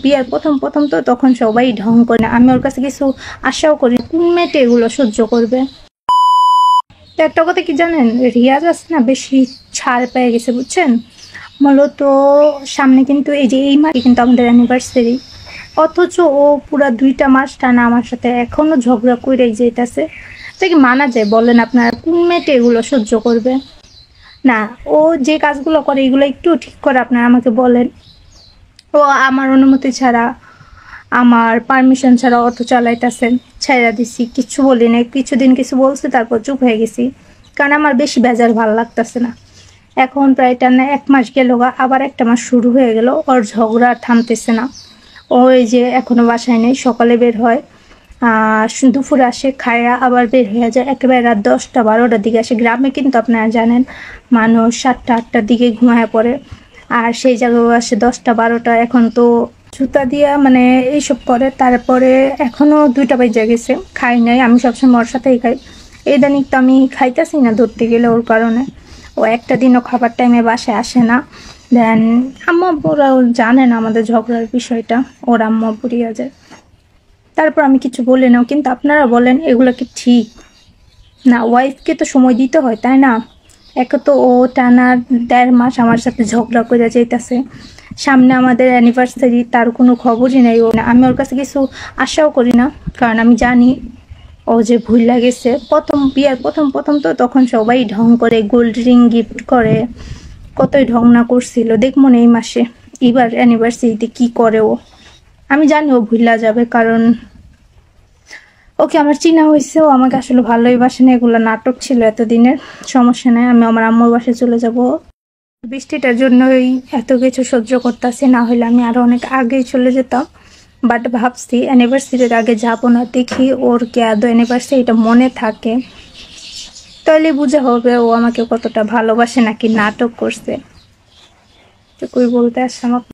বিয়ার প্রথম প্রথম তো তখন সবাই ঢং করে না, আমি ওর কাছে কিছু আশাও করি কোন মেয়েটা এগুলো সহ্য করবে। তো একটা কথা কি জানেন, রিয়াজ আছে না বেশি ছাড় পেয়ে গেছে বুঝছেন। মূলত সামনে কিন্তু এই যে এই মাসে কিন্তু আমাদের অ্যানিভার্সারি, অথচ ও পুরা 2টা মাস টানা আমার সাথে এখনো ঝগড়া করেই যেতেছে। তো কি মানা যায় বলেন, আপনারা কোন মেয়েটা এগুলো সহ্য করবে? না, ও যে কাজগুলো করে এগুলো একটু ঠিক করে আপনারা আমাকে বলেন। ও আমার অনুমতি ছাড়া, আমার পারমিশন ছাড়া অটো চালাইতেছেন, ছাইরা দিছি, কিছু বলি না, কিছুদিন কিছু বলছি তারপর চুপ হয়ে গেছি, কারণ আমার বেশি বেজার ভালো লাগতেছে না। এখন প্রায় টানা 1 মাস গেল, আবার একটা মাস শুরু হয়ে গেল, ওর ঝগড়া থামতেছে না। ওই যে এখনো বাসায় নেই, সকালে বের হয়, দুপুরে আসে, খায়া আবার বের হয়ে যায়, একেবারে রাত 10টা 12টার দিকে আসে। গ্রামে কিন্তু আপনারা জানেন মানুষ 7টা 8টার দিকে ঘুমায় পড়ে, আর সেই জায়গায় আসে 10টা 12টা। এখন তো জুতা দিয়া মানে এইসব করে। তারপরে এখনো 2টা বেজে গেছে, খাই নাই, আমি সবসময় ওর সাথেই খাই। ইদানিং তো আমি খাইতেছি না ধরতে গেলে ওর কারণে। ও একটা দিনও খাবার টাইমে বাসায় আসে না। দেন আম্মা আব্বুরাও জানে না আমাদের ঝগড়ার বিষয়টা, ওর আম্মা পুড়িয়া যায়। তারপর আমি কিছু বলি না, কিন্তু আপনারা বলেন এগুলো কি ঠিক? না, ওয়াইফকে তো সময় দিতে হয় তাই না? একে তো ও টানা 1.5 মাস আমার সাথে ঝগড়া করে যাইতেছে, সামনে আমাদের অ্যানিভার্সারি, তার কোনো খবরই নেই। ও না, আমি ওর কাছে কিছু আশাও করি না, কারণ আমি জানি ও যে ভুল লাগেছে। বিয়ার প্রথম প্রথম তো তখন সবাই ঢং করে, গোল্ড রিং গিফট করে, কতই ঢং না করছিল। দেখবো না এই মাসে এবার অ্যানিভার্সারিতে কি করে ও। আমি জানি ও ভুলা যাবে, কারণ ওকে আমার চিনা হয়েছে, ও আমাকে আসলে ভালোই বাসে না, এগুলো নাটক ছিল এতদিনের। সমস্যা নাই, আমি আমার আম্মুর বাসায় চলে যাব। বৃষ্টিটার জন্যই এত কিছু সহ্য করতেছি, না হলে আমি আরো অনেক আগেই চলে যেতাম। বাট ভাবছি অ্যানিভার্সারির আগে যাবো না, দেখি ওর কি আদৌ অ্যানিভার্সারিটা মনে থাকে, তাহলে বুঝা হবে ও আমাকে কতটা ভালোবাসে নাকি নাটক করছে। তো কই বলতে আসলাম।